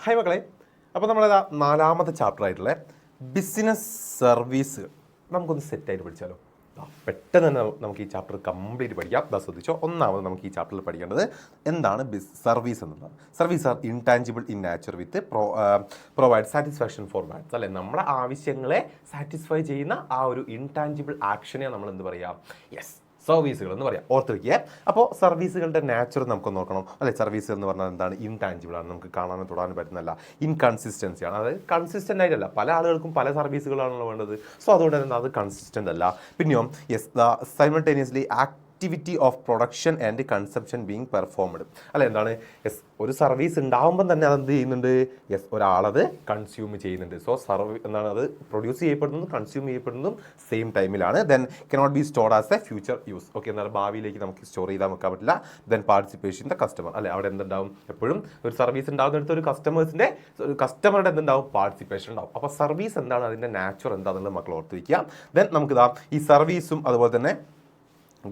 Hi മക്കളെ, അപ്പോൾ നമ്മളേതാ നാലാമത്തെ ചാപ്റ്റർ ആയിട്ടുള്ള ബിസിനസ് സർവീസ് നമുക്കൊന്ന് സെറ്റായിട്ട് പഠിച്ചാലോ. പെട്ടെന്ന് തന്നെ നമുക്ക് ഈ ചാപ്റ്റർ കംപ്ലീറ്റ് പഠിക്കാം. ശ്രദ്ധിച്ചോ, ഒന്നാമത് നമുക്ക് ഈ ചാപ്റ്ററിൽ പഠിക്കേണ്ടത് എന്താണ് സർവീസ് എന്നുള്ളതാണ്. Service are intangible in nature with provide satisfaction for mats. അല്ലെ, നമ്മുടെ ആവശ്യങ്ങളെ സാറ്റിസ്ഫൈ ചെയ്യുന്ന ആ ഒരു ഇൻടാഞ്ചിബിൾ ആക്ഷനെ നമ്മൾ എന്ത് പറയാം? യെസ്, സർവീസുകൾ എന്ന് പറയാം. ഓർത്ത് വയ്ക്കുക. അപ്പോൾ സർവീസുകളുടെ നാച്ചർ നമുക്ക് നോക്കണം. അല്ലെ, സർവീസ് എന്ന് പറഞ്ഞാൽ എന്താണ്? ഇൻടാഞ്ചിബിൾ ആണ്, നമുക്ക് കാണാനും തൊടാനും പറ്റുന്നല്ല. ഇൻകൺസിസ്റ്റൻസിയാണ്, അതായത് കൺസിസ്റ്റൻ്റ് ആയിട്ടല്ല. പല ആളുകൾക്കും പല സർവീസുകളാണല്ലോ വേണ്ടത്. സോ അതുകൊണ്ട് തന്നെ അത് കൺസിസ്റ്റൻ്റ് അല്ല. പിന്നെയോ yes, the simultaneously activity of production and consumption being performed. അല്ല, എന്താണ്? യെസ്, ഒരു സർവീസ് ഉണ്ടാകുമ്പം തന്നെ അതെന്ത് ചെയ്യുന്നുണ്ട്? യെസ്, ഒരാളത് കൺസ്യൂം ചെയ്യുന്നുണ്ട്. സോ എന്താണ്? അത് പ്രൊഡ്യൂസ് ചെയ്യപ്പെടുന്നതും കൺസ്യൂം ചെയ്യപ്പെടുന്നതും സെയിം ടൈമിലാണ്. Then cannot be stored as A future use. Okay, എന്നാൽ ഭാവിയിലേക്ക് നമുക്ക് സ്റ്റോർ ചെയ്താൽ വെക്കാൻ പറ്റില്ല. Then participation the customer. അല്ലെ, അവിടെ എന്തുണ്ടാവും? എപ്പോഴും ഒരു സർവീസ് ഉണ്ടാകുന്നിടത്ത് ഒരു കസ്റ്റമറുടെ എന്തുണ്ടാവും? പാർട്ടിസിപ്പേഷൻ ഉണ്ടാവും. അപ്പോൾ സർവീസ് എന്താണ്? അതിൻ്റെ നാച്ചർ എന്താണെന്നുള്ളത് മക്കൾ ഓർത്ത് വയ്ക്കുക. ദെൻ നമുക്കിതാ ഈ സർവീസും അതുപോലെ തന്നെ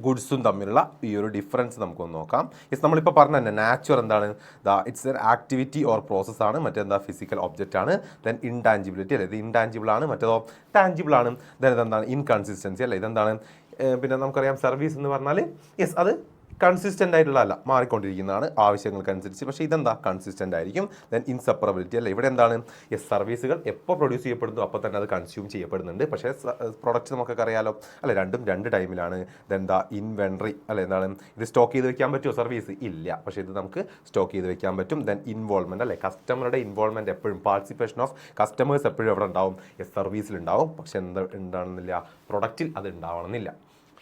ഗുഡ്സും തമ്മിലുള്ള ഈ ഒരു ഡിഫറൻസ് നമുക്കൊന്ന് നോക്കാം. യെസ്, നമ്മളിപ്പോൾ പറഞ്ഞ തന്നെ നാച്ചുർ എന്താണ്? It's an activity or process ആണ്. മറ്റെന്താ? ഫിസിക്കൽ ഒബ്ജക്റ്റ് ആണ്. ദെൻ ഇൻടാഞ്ചിബിലിറ്റി അല്ലേ, ഇത് ഇൻടാഞ്ചിബിൾ ആണ്. മറ്റേതോ ടാഞ്ചിബിൾ ആണ്. ദെൻ ഇതെന്താണ്? ഇൻകൺസിസ്റ്റൻസി അല്ലേ, ഇതെന്താണ്? പിന്നെ നമുക്കറിയാം സർവീസ് എന്ന് പറഞ്ഞാൽ യെസ്, അത് കൺസിസ്റ്റൻ്റ് ആയിട്ടുള്ളതല്ല, മാറിക്കൊണ്ടിരിക്കുന്നതാണ് ആവശ്യങ്ങൾക്കനുസരിച്ച്. പക്ഷേ ഇതെന്താ? കൺസിസ്റ്റൻ്റ് ആയിരിക്കും. ദെൻ ഇൻസെപ്പറബിലിറ്റി അല്ല, ഇവിടെ എന്താണ്? യെസ്, സർവീസുകൾ എപ്പോൾ പ്രൊഡ്യൂസ് ചെയ്യപ്പെടുന്നു അപ്പോൾ തന്നെ അത് കൺസ്യൂം ചെയ്യപ്പെടുന്നുണ്ട്. പക്ഷേ പ്രൊഡക്റ്റ് നമുക്കൊക്കെ അറിയാലോ അല്ലെ, രണ്ടും രണ്ട് ടൈമിലാണ്. ദെൻ ഇൻവെൻട്രി അല്ലെ, എന്താണ്? ഇത് സ്റ്റോക്ക് ചെയ്ത് വെക്കാൻ പറ്റുമോ സർവീസ്? ഇല്ല, പക്ഷേ ഇത് നമുക്ക് സ്റ്റോക്ക് ചെയ്ത് വെക്കാൻ പറ്റും. ദെൻ ഇൻവോൾവ്മെൻറ്റ് അല്ലെ, കസ്റ്റമറുടെ ഇൻവോൾവ്മെൻറ്റ് എപ്പോഴും, പാർട്ടിസിപ്പേഷൻ ഓഫ് കസ്റ്റമേഴ്സ് എപ്പോഴും എവിടെ ഉണ്ടാവും? യെസ്, സർവീസിലുണ്ടാവും. പക്ഷേ ഉണ്ടാവണമെന്നില്ല, പ്രൊഡക്റ്റിൽ അത് ഉണ്ടാവണമെന്നില്ല.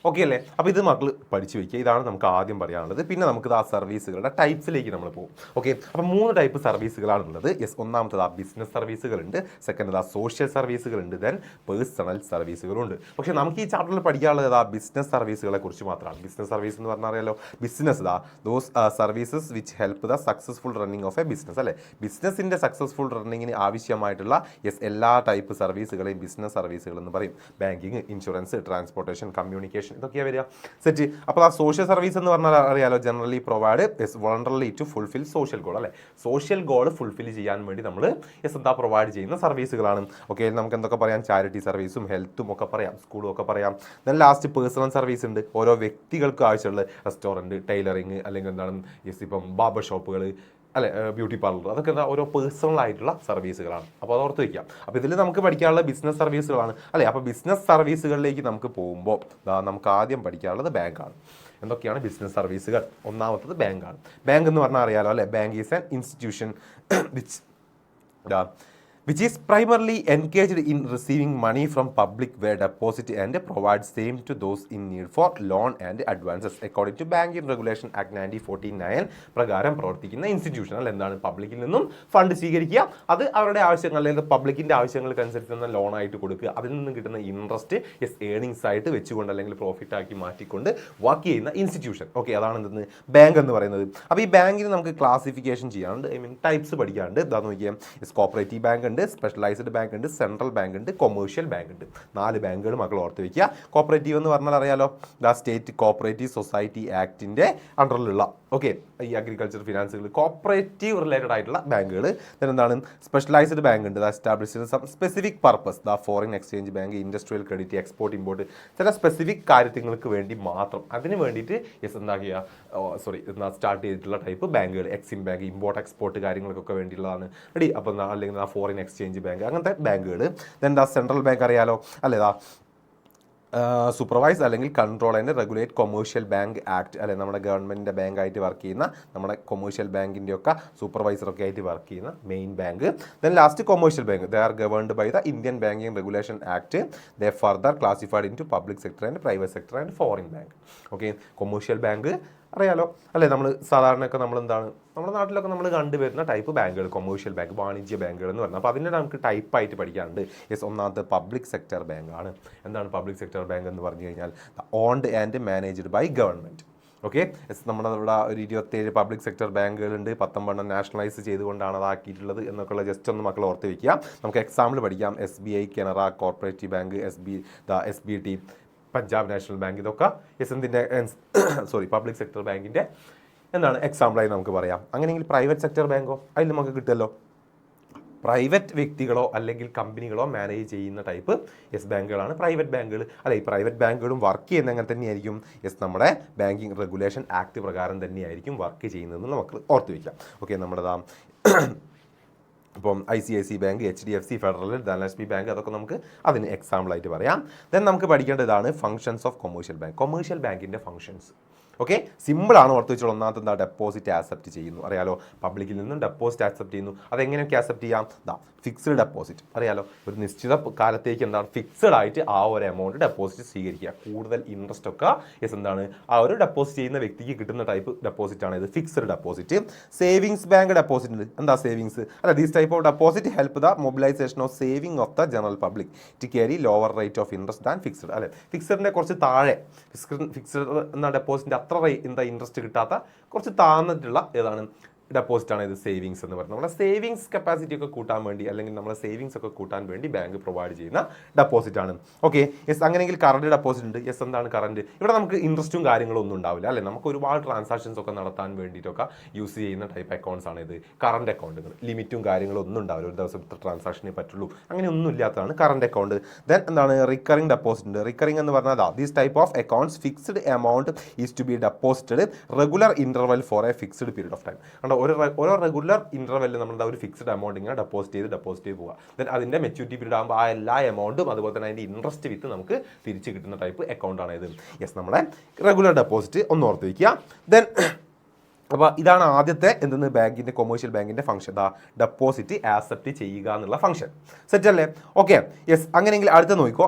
ഓക്കെ അല്ലേ? അപ്പോൾ ഇത് മക്കൾ പഠിച്ചു വയ്ക്കുക. ഇതാണ് നമുക്ക് ആദ്യം പറയാനുള്ളത്. പിന്നെ നമുക്ക് ആ സർവീസുകളുടെ ടൈപ്സിലേക്ക് നമ്മൾ പോകും. ഓക്കെ, അപ്പോൾ 3 ടൈപ്പ് സർവീസുകളാണുള്ളത്. യെസ്, ഒന്നാമത്തത് ബിസിനസ് സർവീസുകളുണ്ട്, സെക്കൻഡ് സോഷ്യൽ സർവീസുകളുണ്ട്, ദെൻ പേഴ്സണൽ സർവീസുകളുണ്ട്. പക്ഷേ നമുക്ക് ഈ ചാപ്റ്ററിൽ പഠിക്കാനുള്ളത് ബിസിനസ് സർവീസുകളെ കുറിച്ച് മാത്രമാണ്. ബിസിനസ് സർവീസ് എന്ന് പറഞ്ഞാൽ അറിയാലോ, business those services which help the successful running of A business. അല്ലേ, ബിസിനസിൻ്റെ സക്സസ്ഫുൾ റണ്ണിങ്ങിന് ആവശ്യമായിട്ടുള്ള യെസ് എല്ലാ ടൈപ്പ് സർവീസുകളെയും ബിസിനസ് സർവീസുകൾ എന്ന് പറയും. ബാങ്കിങ്, ഇൻഷുറൻസ്, ട്രാൻസ്പോർട്ടേഷൻ, കമ്മ്യൂണിക്കേഷൻ, ഇതൊക്കെയാണ് വരിക. സെറ്റ്. അപ്പോൾ ആ സോഷ്യൽ സർവീസ് എന്ന് പറഞ്ഞാൽ അറിയാലോ, generally provide voluntarily to fulfil social goal. അല്ലെ, സോഷ്യൽ ഗോൾ ഫുൾഫിൽ ചെയ്യാൻ വേണ്ടി നമ്മൾ എന്താ പ്രൊവൈഡ് ചെയ്യുന്ന സർവീസുകളാണ്. ഓക്കെ, നമുക്ക് എന്തൊക്കെ പറയാം? ചാരിറ്റി സർവീസും ഹെൽത്തും ഒക്കെ പറയാം, സ്കൂളും ഒക്കെ പറയാം. ദെൻ ലാസ്റ്റ് പേഴ്സണൽ സർവീസ് ഉണ്ട്. ഓരോ വ്യക്തികൾക്ക് ആവശ്യമുള്ള റെസ്റ്റോറൻറ്റ്, ടൈലറിങ്, അല്ലെങ്കിൽ എന്താണ് ഇപ്പം ബാർബർ ഷോപ്പുകൾ അല്ലെ, ബ്യൂട്ടി പാർലർ, അതൊക്കെ എന്താ ഓരോ പേഴ്സണൽ ആയിട്ടുള്ള സർവീസുകളാണ്. അപ്പോൾ അത് ഓർത്ത് വയ്ക്കാം. അപ്പോൾ ഇതിൽ നമുക്ക് പഠിക്കാനുള്ള ബിസിനസ് സർവീസുകളാണ് അല്ലേ. അപ്പോൾ ബിസിനസ് സർവീസുകളിലേക്ക് നമുക്ക് പോകുമ്പോൾ നമുക്ക് ആദ്യം പഠിക്കാനുള്ളത് ബാങ്കാണ്. എന്തൊക്കെയാണ് ബിസിനസ് സർവീസുകൾ? ഒന്നാമത്തത് ബാങ്കാണ്. ബാങ്ക് എന്ന് പറഞ്ഞാൽ അറിയാലോ അല്ലേ, bank is an institution which is primarily engaged in receiving money from public where deposit and provides same to those in need for loan and advances according to Banking Regulation Act 1949 പ്രകാരം പ്രവർത്തിക്കുന്ന institution. അല്ല, എന്താണ്? പബ്ലിക്കിൽ നിന്നും fund സ്വീകരിക്കുക, അത് അവരുടെ ആവശ്യങ്ങൾ അല്ലെങ്കിൽ പബ്ലിക്കിൻ്റെ ആവശ്യങ്ങൾക്കനുസരിച്ച് ലോൺ ആയിട്ട് കൊടുക്കുക, അതിൽ നിന്നും കിട്ടുന്ന ഇൻട്രസ്റ്റ് യെസ് ഏണിങ്സ് ആയിട്ട് വെച്ചുകൊണ്ട് അല്ലെങ്കിൽ പ്രോഫിറ്റ് ആക്കി മാറ്റിക്കൊണ്ട് വർക്ക് ചെയ്യുന്ന ഇൻസ്റ്റിറ്റ്യൂഷൻ. ഓക്കെ, അതാണ് എന്തെന്ന് ബാങ്ക് എന്ന് പറയുന്നത്. അപ്പോൾ ഈ ബാങ്കിന് നമുക്ക് ക്ലാസിഫിക്കേഷൻ ചെയ്യാറുണ്ട്, ടൈപ്സ് പഠിക്കാറുണ്ട്. ഇതാന്ന് നോക്കിയാൽ യെസ്, കോപ്പറേറ്റീവ് ബാങ്ക് ഉണ്ട്, സ്പെഷ്യലൈസ്ഡ് ബാങ്ക് ഉണ്ട്, സെൻട്രൽ ബാങ്ക് ഉണ്ട്, കൊമേഴ്ഷ്യൽ ബാങ്ക് ഉണ്ട്. 4 ബാങ്കുകൾ മക്കൾ ഓർത്ത് വയ്ക്കുക. കോപ്പറേറ്റീവ് എന്ന് പറഞ്ഞാൽ അറിയാലോ, സ്റ്റേറ്റ് കോപ്പറേറ്റീവ് സൊസൈറ്റി ആക്ടിൻ്റെ അണ്ടറിലുള്ള ഓക്കെ ഈ അഗ്രികൾച്ചർ ഫിനാൻസുകൾ കോപ്പറേറ്റീവ് റിലേറ്റഡ് ആയിട്ടുള്ള ബാങ്കുകൾ. എന്താണ്? സ്പെഷ്യലൈസ്ഡ് ബാങ്ക് ഉണ്ട്, established some specific purpose, foreign exchange bank, industrial credit, export import, ചില സ്പെസിഫിക് കാര്യങ്ങൾക്ക് വേണ്ടി മാത്രം, അതിന് വേണ്ടിയിട്ട് യെസ് എന്താക്കിയ സ്റ്റാർട്ട് ചെയ്തിട്ടുള്ള ടൈപ്പ് ബാങ്കുകൾ. എക്സിം ബാങ്ക്, ഇമ്പോർട്ട് എക്സ്പോർട്ട് കാര്യങ്ങൾക്കൊക്കെ വേണ്ടിയുള്ളതാണ്. റെഡി. അപ്പം അല്ലെങ്കിൽ ഫോറിൻ എക്സ്ചേഞ്ച് ബാങ്ക്, അങ്ങനത്തെ ബാങ്കുകൾ. ദെൻ സെൻട്രൽ ബാങ്ക് അറിയാലോ അല്ലേ, സൂപ്പർവൈസ് അല്ലെങ്കിൽ control and regulate commercial bank act അല്ലെ, നമ്മുടെ ഗവൺമെൻറ്റിൻ്റെ ബാങ്കായിട്ട് വർക്ക് ചെയ്യുന്ന, നമ്മുടെ കൊമേഴ്ഷ്യൽ ബാങ്കിൻ്റെ ഒക്കെ സൂപ്പർവൈസറൊക്കെ ആയിട്ട് വർക്ക് ചെയ്യുന്ന main bank. Then last commercial bank, they are governed by the Indian banking regulation act. They further classified into public sector and private sector and foreign bank. Okay, commercial bank അറിയാലോ അല്ലേ, നമ്മൾ സാധാരണയൊക്കെ നമ്മളെന്താണ് നമ്മുടെ നാട്ടിലൊക്കെ നമ്മൾ കണ്ടുവരുന്ന type ബാങ്കുകൾ, commercial bank, വാണിജ്യ ബാങ്കുകൾ എന്ന് പറഞ്ഞാൽ. അപ്പോൾ അതിൻ്റെ നമുക്ക് ടൈപ്പായിട്ട് പഠിക്കാനുണ്ട്. യെസ്, ഒന്നാമത്തെ പബ്ലിക് സെക്ടർ ബാങ്കാണ്. എന്താണ് പബ്ലിക് സെക്ടർ ബാങ്ക് എന്ന് പറഞ്ഞു കഴിഞ്ഞാൽ? Owned and managed by government. Okay, നമ്മുടെ ഇവിടെ ഒരു 27 പബ്ലിക് സെക്ടർ ബാങ്കുകളുണ്ട്, 19 നാഷണലൈസ് ചെയ്തുകൊണ്ടാണ് അതാക്കിയിട്ടുള്ളത് എന്നൊക്കെയുള്ള ജസ്റ്റ് ഒന്ന് മക്കൾ ഓർത്ത് വയ്ക്കുക. നമുക്ക് എക്സാമ്പിൾ പഠിക്കാം. SBI, Canara, corporative bank, SBT, Punjab national bank, ഇതൊക്കെ എന്തിൻ്റെ പബ്ലിക് സെക്ടർ ബാങ്കിൻ്റെ എന്താണ് എക്സാമ്പിളായി നമുക്ക് പറയാം. അങ്ങനെയെങ്കിൽ പ്രൈവറ്റ് സെക്ടർ ബാങ്കോ അതിൽ നമുക്ക് കിട്ടുമല്ലോ. പ്രൈവറ്റ് വ്യക്തികളോ അല്ലെങ്കിൽ കമ്പനികളോ മാനേജ് ചെയ്യുന്ന ടൈപ്പ് ബാങ്കുകളാണ് പ്രൈവറ്റ് ബാങ്കുകൾ. അല്ലെ, ഈ പ്രൈവറ്റ് ബാങ്കുകളും വർക്ക് ചെയ്യുന്ന അങ്ങനെ തന്നെയായിരിക്കും നമ്മുടെ ബാങ്കിങ് റെഗുലേഷൻ ആക്ട് പ്രകാരം തന്നെയായിരിക്കും വർക്ക് ചെയ്യുന്നതെന്ന് നമുക്ക് ഓർത്ത് വയ്ക്കാം. ഓക്കെ, നമ്മുടെ ഇപ്പം ICICI bank, HDFC, Federal, Dhanlaxmi bank, അതൊക്കെ നമുക്ക് അതിന് എക്സാമ്പിളായിട്ട് പറയാം. ദെൻ നമുക്ക് പഠിക്കേണ്ടതാണ് functions of commercial bank. Commercial ബാങ്കിൻ്റെ ഫംഗ്ഷൻസ് ഓക്കെ, സിമ്പിളാണ്, ഓർത്ത് വെച്ചോളൂ. ഒന്നാമത്തെ എന്താ, ഡെപ്പോസിറ്റ് ആക്സെപ്റ്റ് ചെയ്യുന്നു, അറിയാലോ. പബ്ലിക്കിൽ നിന്നും ഡെപ്പോസിറ്റ് ആക്സെപ്റ്റ് ചെയ്യുന്നു. അതെങ്ങനെയൊക്കെ ആക്സെപ്റ്റ് ചെയ്യാം? ഫിക്സ്ഡ് ഡെപ്പോസിറ്റ്, അറിയാലോ. ഒരു നിശ്ചിത കാലത്തേക്ക് എന്താണ് ഫിക്സഡ് ആയിട്ട് ആ ഒരു എമൗണ്ട് ഡെപ്പോസിറ്റ് സ്വീകരിക്കുക. കൂടുതൽ ഇൻട്രസ്റ്റ് ഒക്കെ എന്താണ് ആ ഒരു ഡെപ്പോസിറ്റ് ചെയ്യുന്ന വ്യക്തിക്ക് കിട്ടുന്ന ടൈപ്പ് ഡെപ്പോസിറ്റ് ആണ് ഇത് fixed deposit. Savings bank deposit ഉണ്ട്. എന്താ സേവിങ്സ്? അല്ല, these type of deposit help the mobilisation of saving of the general public to carry lower rate of interest than fixed. അല്ലെ, ഫിക്സഡിന്റെ കുറച്ച് താഴെ, ഫിക്സ്ഡ് എന്ന ഡെപ്പോസിറ്റിന്റെ അത്ര ഇൻട്രസ്റ്റ് കിട്ടാത്ത കുറച്ച് താഴ്ന്നിട്ടുള്ള ഏതാണ് ഡെപ്പോസിറ്റാണ് ഇത് സേവിങ്സ് എന്ന് പറയുന്നത്. നമ്മുടെ സേവിങ്സ് കപ്പാസിറ്റി ഒക്കെ കൂട്ടാൻ വേണ്ടി, അല്ലെങ്കിൽ നമ്മുടെ സേവിങ്സ് ഒക്കെ കൂട്ടാൻ വേണ്ടി ബാങ്ക് പ്രൊവൈഡ് ചെയ്യുന്ന ഡെപ്പോസിറ്റ് ആണ്. ഓക്കെ, അങ്ങനെയെങ്കിൽ കറണ്ട് ഡെപ്പോസിറ്റ് ഉണ്ട്. എന്താണ് കറണ്ട്? ഇവിടെ നമുക്ക് ഇൻട്രസ്റ്റും കാര്യങ്ങളും ഒന്നും ഉണ്ടാവില്ല, അല്ലെ. നമുക്ക് ഒരുപാട് ട്രാൻസാക്ഷൻസ് ഒക്കെ നടത്താൻ വേണ്ടിയിട്ടൊക്കെ യൂസ് ചെയ്യുന്ന ടൈപ്പ് അക്കൗണ്ട്സ് ആണ് ഇത് കറണ്ട് അക്കൗണ്ടുകൾ. ലിമിറ്റും കാര്യങ്ങളും ഒന്നും ഉണ്ടാവില്ല, ഒരു ദിവസം ഇത്ര ട്രാൻസാക്ഷനേ പറ്റുള്ളൂ, അങ്ങനെ ഒന്നും ഇല്ലാത്തതാണ് കറണ്ട് അക്കൗണ്ട്. ദെൻ എന്താണ് റിക്കറിംഗ് ഡെപ്പോസിറ്റ് ഉണ്ട്. റിക്കറിംഗ് എന്ന് പറഞ്ഞാൽ these type of accounts fixed amount is to be deposited regular interval for a fixed period of time. ഓരോ റെഗുലർ ഇന്റർവെല്ലിൽ നമ്മൾ ഒരു ഫിക്സ്ഡ് എമൗണ്ട് ഇങ്ങനെ ഡെപ്പോസിറ്റ് ചെയ്ത് പോവുക. ദെൻ അതിൻ്റെ മെച്യൂരിറ്റി പീരീഡ് ആകുമ്പോൾ ആ എല്ലാ എമൗണ്ടും അതുപോലെ തന്നെ അതിൻ്റെ ഇൻട്രസ്റ്റ് വിത്ത് നമുക്ക് തിരിച്ച് കിട്ടുന്ന ടൈപ്പ് അക്കൗണ്ടാണ് ഇത്. നമ്മുടെ റെഗുലർ ഡെപ്പോസിറ്റ് ഒന്ന് ഓർത്ത് വയ്ക്കുക. ദെൻ അപ്പോൾ ഇതാണ് ആദ്യത്തെ ബാങ്കിൻ്റെ കൊമേഴ്ഷ്യൽ ബാങ്കിൻ്റെ ഫംഗ്ഷൻ, ഡെപ്പോസിറ്റ് ആക്സെപ്റ്റ് ചെയ്യുക എന്നുള്ള ഫംഗ്ഷൻ. സെറ്റ് അല്ലേ? ഓക്കെ, അങ്ങനെയെങ്കിൽ അടുത്ത നോക്കിക്കോ.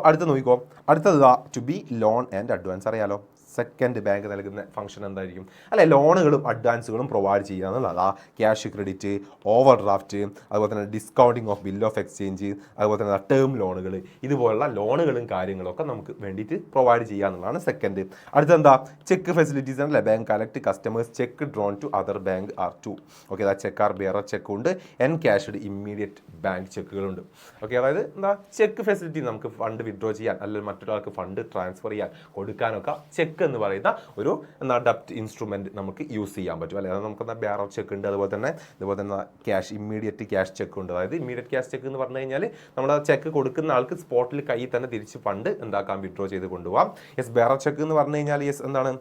അടുത്തത് to be loan and advance. അറിയാലോ, സെക്കൻഡ് ബാങ്ക് നൽകുന്ന ഫംഗ്ഷൻ എന്തായിരിക്കും? അല്ലെ, ലോണുകളും അഡ്വാൻസുകളും പ്രൊവൈഡ് ചെയ്യുക എന്നുള്ളതാ. ക്യാഷ് ക്രെഡിറ്റ്, ഓവർ ഡ്രാഫ്റ്റ്, അതുപോലെ തന്നെ discounting of bill of exchange, അതുപോലെ തന്നെ ടേം ലോണുകൾ, ഇതുപോലുള്ള ലോണുകളും കാര്യങ്ങളൊക്കെ നമുക്ക് വേണ്ടിയിട്ട് പ്രൊവൈഡ് ചെയ്യുക എന്നുള്ളതാണ് സെക്കൻഡ്. അടുത്തെന്താ? ചെക്ക് ഫെസിലിറ്റീസ് അല്ലേ. Bank collect customers cheque drawn to other bank or two. Okay, cheque or bearer cheque ഉണ്ട്, എൻ ക്യാഷ്ഡ് ഇമ്മീഡിയറ്റ് ബാങ്ക് ചെക്കുകളുണ്ട്. ഓക്കെ, അതായത് എന്താ ചെക്ക് ഫെസിലിറ്റി, നമുക്ക് ഫണ്ട് വിഡ്രോ ചെയ്യാൻ അല്ലെങ്കിൽ മറ്റൊരാൾക്ക് ഫണ്ട് ട്രാൻസ്ഫർ ചെയ്യാൻ കൊടുക്കാനൊക്കെ ചെക്ക് എന്ന് പറയുന്ന ഒരു ഡെപ്റ്റ് ഇൻസ്ട്രുമെന്റ് നമുക്ക് യൂസ് ചെയ്യാൻ പറ്റും, അല്ലെ. അത് നമുക്ക് ബെയറർ ചെക്ക് ഉണ്ട്, അതുപോലെ തന്നെ ക്യാഷ് ഇമ്മീഡിയറ്റ് ക്യാഷ് ചെക്ക് ഉണ്ട്. അതായത് ഇമ്മീഡിയറ്റ് ക്യാഷ് ചെക്ക് എന്ന് പറഞ്ഞു കഴിഞ്ഞാൽ നമ്മുടെ ചെക്ക് കൊടുക്കുന്ന ആൾക്ക് സ്പോട്ടിൽ കയ്യിൽ തന്നെ തിരിച്ച് ഫണ്ട് എന്താക്കാൻ വിഡ്രോ ചെയ്ത് കൊണ്ടുപോകാം. ബെയറർ ചെക്ക് എന്ന് പറഞ്ഞു കഴിഞ്ഞാൽ എന്താണ്?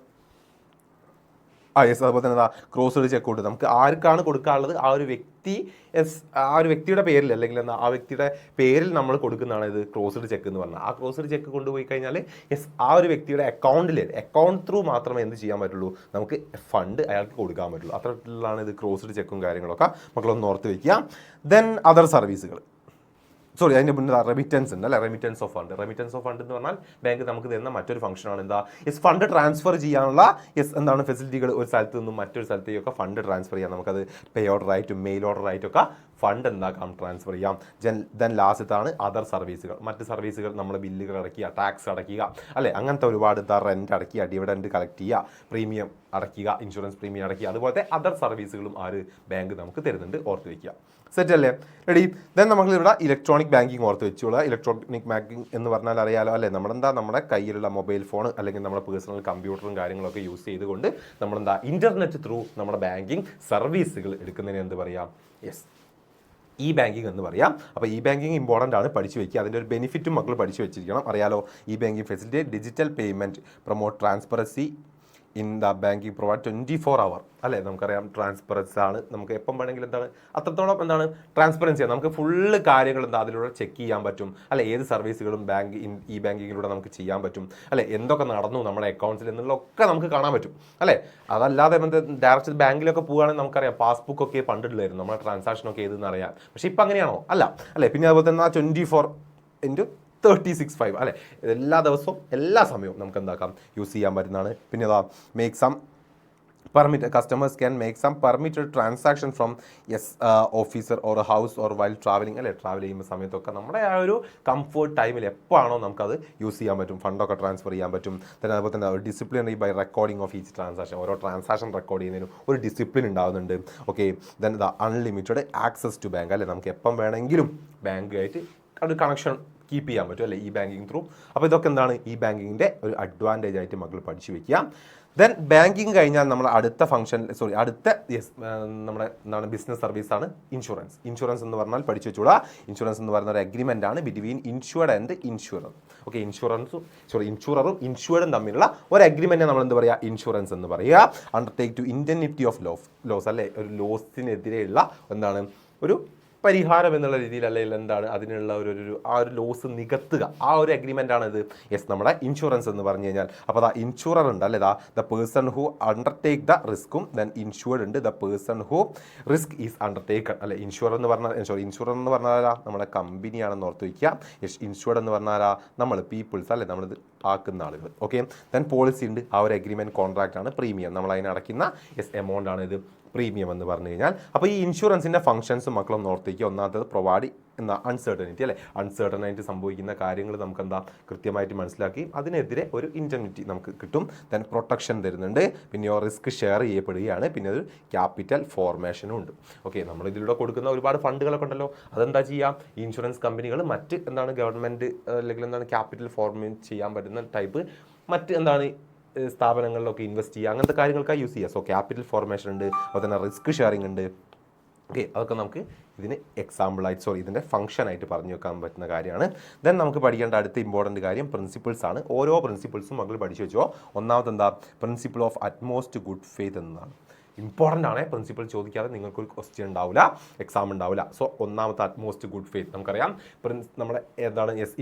അതുപോലെ തന്നെ ക്രോസ്ഡ് ചെക്ക് ഉണ്ട്. നമുക്ക് ആർക്കാണ് കൊടുക്കാനുള്ളത് ആ ഒരു വ്യക്തിയുടെ പേരിൽ, അല്ലെങ്കിൽ ആ വ്യക്തിയുടെ പേരിൽ നമ്മൾ കൊടുക്കുന്നതാണ് ഇത് ക്രോസ്ഡ് ചെക്ക് എന്ന് പറഞ്ഞാൽ. ആ ക്രോസ്ഡ് ചെക്ക് കൊണ്ടുപോയി കഴിഞ്ഞാൽ ആ ഒരു വ്യക്തിയുടെ അക്കൗണ്ട് ത്രൂ മാത്രമേ എന്ത് ചെയ്യാൻ പറ്റുള്ളൂ, നമുക്ക് ഫണ്ട് അയാൾക്ക് കൊടുക്കാൻ പറ്റുള്ളൂ. അത്തരത്തിലാണ് ഇത് ക്രോസ്ഡ് ചെക്കും കാര്യങ്ങളൊക്കെ മക്കളൊന്ന് ഓർത്ത് വയ്ക്കുക. ദെൻ അതർ സർവീസുകൾ, അതിൻ്റെ മുന്നേ റെമിറ്റൻസ് ഉണ്ട്, അല്ലെ. റെമിറ്റൻസ് ഓഫ് ഫണ്ട് എന്ന് പറഞ്ഞാൽ ബാങ്ക് നമുക്ക് തരുന്ന മറ്റൊരു ഫംഗ്ഷനാണ്. എന്താ? ഫണ്ട് ട്രാൻസ്ഫർ ചെയ്യാനുള്ള എന്താണ് ഫെസിലിറ്റികൾ. ഒരു സ്ഥലത്ത് നിന്നും മറ്റൊരു സ്ഥലത്തേക്കൊക്കെ ഫണ്ട് ട്രാൻസ്ഫർ ചെയ്യാം. നമുക്കത് പേ ഓർഡർ ആയിട്ടും മെയിൽ ഓർഡർ ആയിട്ടൊക്കെ ഫണ്ട് എന്താക്കാം, ട്രാൻസ്ഫർ ചെയ്യാം. ദെൻ ലാസ്റ്റത്താണ് അതർ സർവീസുകൾ. മറ്റ് സർവീസുകൾ നമ്മൾ ബില്ലുകൾ അടയ്ക്കുക, ടാക്സ് അടയ്ക്കുക, അല്ലെ. അങ്ങനത്തെ ഒരുപാട് റെന്റ് അടയ്ക്കുക, ഡിവിഡൻഡ് കളക്ട് ചെയ്യുക, പ്രീമിയം അടയ്ക്കുക, ഇൻഷുറൻസ് പ്രീമിയം അടയ്ക്കുക, അതുപോലത്തെ അതർ സർവീസുകളും ബാങ്ക് നമുക്ക് തരുന്നുണ്ട്, ഓർത്ത് വയ്ക്കുക. സെറ്റ് അല്ലേ? റെഡി? ദെൻ നമുക്ക് ഇവിടെ ഇലക്ട്രോണിക് ബാങ്കിങ് ഓർത്ത് വെച്ചോളൂ. ഇലക്ട്രോണിക് ബാങ്കിങ് എന്ന് പറഞ്ഞാൽ അറിയാലോ, അല്ലേ. നമ്മുടെ കയ്യിലുള്ള മൊബൈൽ ഫോൺ അല്ലെങ്കിൽ നമ്മുടെ പേഴ്സണൽ കമ്പ്യൂട്ടറും കാര്യങ്ങളൊക്കെ യൂസ് ചെയ്തുകൊണ്ട് ഇന്റർനെറ്റ് ത്രൂ നമ്മുടെ ബാങ്കിങ് സർവീസുകൾ എടുക്കുന്നതിന് എന്ത് പറയാം? ബാങ്കിങ് എന്ന് പറയാം. അപ്പോൾ ബാങ്കിങ് ഇമ്പോർട്ടൻ്റ് ആണ്, പഠിച്ചു വയ്ക്കുക. അതിൻ്റെ ഒരു ബെനിഫിറ്റും മക്കൾ പഠിച്ചു വെച്ചിരിക്കണം. അറിയാലോ, banking facility digital payment, promote transparency in the banking, provide 24 hour, അല്ലേ. നമുക്കറിയാം ട്രാൻസ്പെറൻസി ആണ്, നമുക്ക് എപ്പം വേണമെങ്കിലും അത്രത്തോളം ട്രാൻസ്പെറൻസി ആണ്. നമുക്ക് ഫുള്ള് കാര്യങ്ങൾ അതിലൂടെ ചെക്ക് ചെയ്യാൻ പറ്റും, അല്ലെ. ഏത് സർവീസുകളും ബാങ്കിങ്ങിലൂടെ നമുക്ക് ചെയ്യാൻ പറ്റും, അല്ലെ. എന്തൊക്കെ നടന്നു നമ്മുടെ അക്കൗണ്ട്സിൽ എന്നുള്ളതൊക്കെ നമുക്ക് കാണാൻ പറ്റും, അല്ലേ. അതല്ലാതെ ഡയറക്റ്റ് ബാങ്കിലൊക്കെ പോകുകയാണെങ്കിൽ നമുക്കറിയാം പാസ്ബുക്ക് ഒക്കെ പണ്ടില്ലായിരുന്നു, നമ്മുടെ ട്രാൻസാക്ഷനൊക്കെ ഏതെന്ന് അറിയാം. പക്ഷെ ഇപ്പം അങ്ങനെയാണോ? അല്ല, അല്ലേ. പിന്നെ അതുപോലെ തന്നെ 24/365, അല്ലെ. എല്ലാ ദിവസവും എല്ലാ സമയവും നമുക്ക് എന്താക്കാം, യൂസ് ചെയ്യാൻ പറ്റുന്നതാണ്. പിന്നെ make some permit, customers can make some permitted transaction from officer or house or while travelling, അല്ലെ. ട്രാവൽ ചെയ്യുന്ന സമയത്തൊക്കെ നമ്മുടെ ആ ഒരു കംഫർട്ട് ടൈമിൽ എപ്പോഴാണോ നമുക്കത് യൂസ് ചെയ്യാൻ പറ്റും, ഫണ്ടൊക്കെ ട്രാൻസ്ഫർ ചെയ്യാൻ പറ്റും. പിന്നെ അതുപോലെ തന്നെ disciplinary by recording of each transaction, ഓരോ ട്രാൻസാക്ഷൻ റെക്കോർഡ് ചെയ്യുന്നതിനും ഒരു ഡിസിപ്ലിൻ ഉണ്ടാകുന്നുണ്ട്. Okay, then unlimited access to bank, അല്ലെ. നമുക്ക് എപ്പം വേണമെങ്കിലും ബാങ്കായിട്ട് ഒരു കണക്ഷൻ കീപ്പ് ചെയ്യാൻ പറ്റും, അല്ലെ, ബാങ്കിങ് ത്രൂ. അപ്പോൾ ഇതൊക്കെ എന്താണ് ബാങ്കിങ്ങിൻ്റെ ഒരു അഡ്വാൻറ്റേജ് ആയിട്ട് മക്കൾ പഠിച്ചു വയ്ക്കുക. ദെൻ ബാങ്കിങ് കഴിഞ്ഞാൽ നമ്മൾ അടുത്ത നമ്മുടെ എന്താണ് ബിസിനസ് സർവീസാണ് ഇൻഷുറൻസ്. ഇൻഷുറൻസ് എന്ന് പറഞ്ഞാൽ പഠിച്ചു വെച്ചോളാം. ഇൻഷുറൻസ് എന്ന് പറയുന്ന ഒരു അഗ്രിമെൻ്റ് ആണ് between insured and insurer. Okay, ഇൻഷുററും ഇൻഷുർഡും തമ്മിലുള്ള ഒരു അഗ്രിമെൻറ്റ് നമ്മൾ എന്ത് പറയുക, ഇൻഷുറൻസ് എന്ന് പറയുക. Undertake to indemnity of loss അല്ലേ, ഒരു ലോസിനെതിരെയുള്ള എന്താണ് ഒരു പരിഹാരം എന്നുള്ള രീതിയിൽ, അല്ലെങ്കിൽ എന്താണ് അതിനുള്ള ആ ഒരു ലോസ് നികത്തുക, ആ ഒരു അഗ്രിമെൻ്റ് ആണ് ഇത് നമ്മുടെ ഇൻഷുറൻസ് എന്ന് പറഞ്ഞു കഴിഞ്ഞാൽ. അപ്പോൾ ഇൻഷുറർ ഉണ്ട് അല്ലേ, the person who undertake the റിസ്ക്കും, ദെൻ ഇൻഷുർഡ് ഉണ്ട് the person who risk is undertaken അല്ലെ. ഇൻഷുറർ എന്ന് പറഞ്ഞാൽ നമ്മുടെ കമ്പനിയാണെന്ന് ഓർത്ത് വയ്ക്കുക. ഇൻഷുർഡ് എന്ന് പറഞ്ഞാൽ നമ്മൾ പീപ്പിൾസ് അല്ലേ, നമ്മളിത് ആക്കുന്ന ആളുകൾ. ഓക്കെ, ദെൻ പോളിസി ഉണ്ട്, ആ ഒരു അഗ്രിമെൻറ്റ് കോൺട്രാക്റ്റ് ആണ് പ്രീമിയം, നമ്മൾ അതിന് അടയ്ക്കുന്ന എമൗണ്ട് ആണ് ഇത് പ്രീമിയം എന്ന് പറഞ്ഞു കഴിഞ്ഞാൽ. അപ്പോൾ ഈ ഇൻഷുറൻസിൻ്റെ ഫംഗ്ഷൻസ് മക്കളൊന്ന് ഓർത്തേക്ക്. ഒന്നാമത്തത് പ്രൊവൈഡ് അൺസർട്ടനിറ്റി അല്ലേ, അൺസർട്ടനായിട്ട് സംഭവിക്കുന്ന കാര്യങ്ങൾ നമുക്ക് കൃത്യമായിട്ട് മനസ്സിലാക്കി അതിനെതിരെ ഒരു ഇൻഡെനിറ്റി നമുക്ക് കിട്ടും. ദെൻ പ്രൊട്ടക്ഷൻ തരുന്നുണ്ട്, പിന്നെ റിസ്ക് ഷെയർ ചെയ്യപ്പെടുകയാണ്, പിന്നെ ഒരു ക്യാപിറ്റൽ ഫോർമേഷനും ഉണ്ട്. ഓക്കെ, നമ്മൾ ഇതിലൂടെ കൊടുക്കുന്ന ഒരുപാട് ഫണ്ടുകളൊക്കെ ഉണ്ടല്ലോ, അതെന്താ ചെയ്യാം, ഇൻഷുറൻസ് കമ്പനികൾ മറ്റ് ഗവൺമെൻറ് അല്ലെങ്കിൽ ക്യാപിറ്റൽ ഫോർമേറ്റ് ചെയ്യാൻ പറ്റുന്ന ടൈപ്പ് മറ്റ് സ്ഥാപനങ്ങളിലൊക്കെ ഇൻവെസ്റ്റ് ചെയ്യുക, അങ്ങനത്തെ കാര്യങ്ങൾക്കായി യൂസ് ചെയ്യുക. സോ ക്യാപിറ്റൽ ഫോർമേഷൻ ഉണ്ട്, അതുപോലെ തന്നെ റിസ്ക് ഷെയറിംഗ് ഉണ്ട്. ഓക്കെ, അതൊക്കെ നമുക്ക് ഇതിന് ഇതിൻ്റെ ഫംഗ്ഷനായിട്ട് പറഞ്ഞു വെക്കാൻ പറ്റുന്ന കാര്യമാണ്. ദെൻ നമുക്ക് പഠിക്കേണ്ട അടുത്ത ഇമ്പോർട്ടൻറ്റ് കാര്യം പ്രിൻസിപ്പിൾസ് ആണ്. ഓരോ പ്രിൻസിപ്പിൾസും മക്കൾ പഠിച്ചു വെച്ചോ. ഒന്നാമത് principle of utmost good faith എന്നതാണ്. ഇമ്പോർട്ടൻ്റ് ആണ്, പ്രിൻസിപ്പിൾ ചോദിക്കാതെ നിങ്ങൾക്കൊരു ക്വസ്റ്റ്യൻ ഉണ്ടാവില്ല, എക്സാം ഉണ്ടാവില്ല. സോ ഒന്നാമത്തെ അറ്റ്മോസ്റ്റ് ഗുഡ് ഫെയ്ത്ത് നമുക്കറിയാം. നമ്മുടെ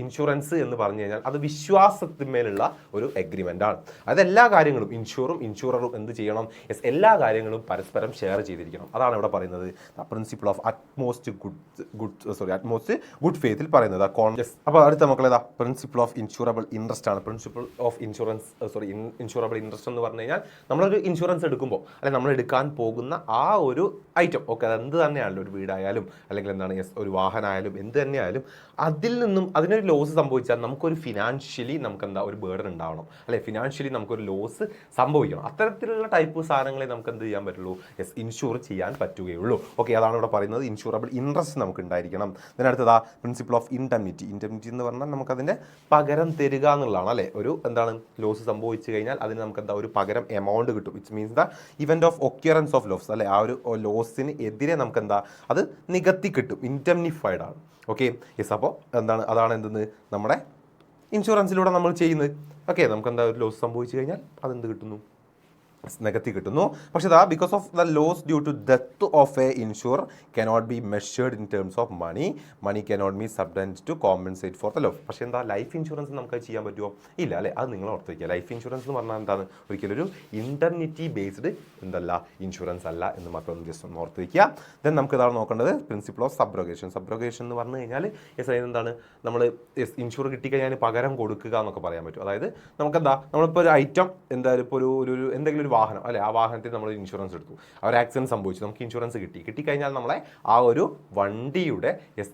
ഇൻഷുറൻസ് എന്ന് പറഞ്ഞു കഴിഞ്ഞാൽ അത് വിശ്വാസത്തിന്മേലുള്ള ഒരു അഗ്രിമെൻ്റ് ആണ്. അതെല്ലാ കാര്യങ്ങളും ഇൻഷുററും എന്ത് ചെയ്യണം, എല്ലാ കാര്യങ്ങളും പരസ്പരം ഷെയർ ചെയ്തിരിക്കണം. അതാണ് ഇവിടെ പറയുന്നത് പ്രിൻസിപ്പിൾ ഓഫ് അറ്റ്മോസ്റ്റ് ഗുഡ് ഫെയ്ത്തിൽ പറയുന്നത്. അപ്പോൾ അടുത്ത മക്കളേതാ പ്രിൻസിപ്പിൾ ഓഫ് ഇൻഷുറബിൾ ഇൻട്രസ്റ്റ് ആണ്. പ്രിൻസിപ്പിൾ ഓഫ് ഇൻഷുറബിൾ ഇൻട്രസ്റ്റ് എന്ന് പറഞ്ഞു കഴിഞ്ഞാൽ നമ്മളൊരു ഇൻഷുറൻസ് എടുക്കുമ്പോൾ അല്ലെ, നമ്മൾ എടുക്കാൻ പോകുന്ന ആ ഒരു ഐറ്റം, ഓക്കെ, അത് എന്ത് തന്നെയാണല്ലോ, ഒരു വീടായാലും അല്ലെങ്കിൽ ഒരു വാഹനമായാലും എന്ത് തന്നെയായാലും അതിൽ നിന്നും അതിനൊരു ലോസ് സംഭവിച്ചാൽ നമുക്കൊരു ഫിനാൻഷ്യലി ഒരു ബേർഡൻ ഉണ്ടാവണം അല്ലെ, ഫിനാൻഷ്യലി നമുക്കൊരു ലോസ് സംഭവിക്കണം. അത്തരത്തിലുള്ള ടൈപ്പ് സാധനങ്ങളെ നമുക്ക് എന്ത് ചെയ്യാൻ പറ്റുള്ളൂ, ഇൻഷുർ ചെയ്യാൻ പറ്റുകയുള്ളൂ. ഓക്കെ, അതാണ് ഇവിടെ പറയുന്നത്. ഇൻഷുറബിൾ ഇൻട്രസ്റ്റ് നമുക്ക് ഉണ്ടായിരിക്കണം. ഇതിനടുത്തതാ പ്രിൻസിപ്പിൾ ഓഫ് ഇൻഡെമിനിറ്റി. ഇൻഡെമിനിറ്റി എന്ന് പറഞ്ഞാൽ നമുക്കതിൻ്റെ പകരം തരിക എന്നുള്ളതാണ് അല്ലേ. ഒരു ലോസ് സംഭവിച്ചു കഴിഞ്ഞാൽ അതിന് നമുക്ക് ഒരു പകരം എമൗണ്ട് കിട്ടും. It means the event of occurrence of loss അല്ലെ, ആ ഒരു ലോസിന് എതിരെ നമുക്ക് അത് നികത്തി കിട്ടും, ഇൻഡെംനിഫൈഡ് ആണ്. Okay, yes. അപ്പോൾ അതാണ് നമ്മുടെ ഇൻഷുറൻസിലൂടെ നമ്മൾ ചെയ്യുന്നത്. ഓക്കെ, നമുക്ക് ഒരു ലോസ് സംഭവിച്ചു കഴിഞ്ഞാൽ അതെന്ത് കിട്ടുന്നു, നെഗറ്റീവ് കിട്ടുന്നു. പക്ഷേ because of the loss due to death of a insure cannot be measured in terms of money cannot be sufficient to compensate for the loss. പക്ഷേ ലൈഫ് ഇൻഷുറൻസ് നമുക്ക് ചെയ്യാൻ പറ്റുമോ, ഇല്ല അല്ലേ. അത് നിങ്ങൾ ഓർത്ത് വയ്ക്കുക. ലൈഫ് ഇൻഷുറൻസ് എന്ന് പറഞ്ഞാൽ എന്താണ്, ഒരിക്കലും ഒരു ഇൻഡെമിനിറ്റി ബേസ്ഡ് ഇൻഷുറൻസ് അല്ല എന്ന് മാത്രം ജസ്റ്റ് ഒന്ന് ഓർത്ത് വയ്ക്കുക. ദെൻ നമുക്ക് നോക്കേണ്ടത് പ്രിൻസിപ്പിൾ ഓഫ് സബ്രോഗേഷൻ. സബ്രോഗേഷൻ എന്ന് പറഞ്ഞു കഴിഞ്ഞാൽ നമ്മൾ ഇൻഷുർ കിട്ടിക്കഴിഞ്ഞാൽ പകരം കൊടുക്കുക എന്നൊക്കെ പറയാൻ പറ്റും. അതായത് നമ്മളിപ്പോൾ ഒരു ഐറ്റം ഇപ്പോൾ ഒരു എന്തെങ്കിലും വാഹനം അല്ലെ, ആ വാഹനത്തിൽ നമ്മൾ ഇൻഷുറൻസ് എടുത്തു, ആ ഒരു ആക്സിഡന്റ് സംഭവിച്ചു, നമുക്ക് ഇൻഷുറൻസ് കിട്ടിക്കഴിഞ്ഞാൽ നമ്മളെ ആ ഒരു വണ്ടിയുടെ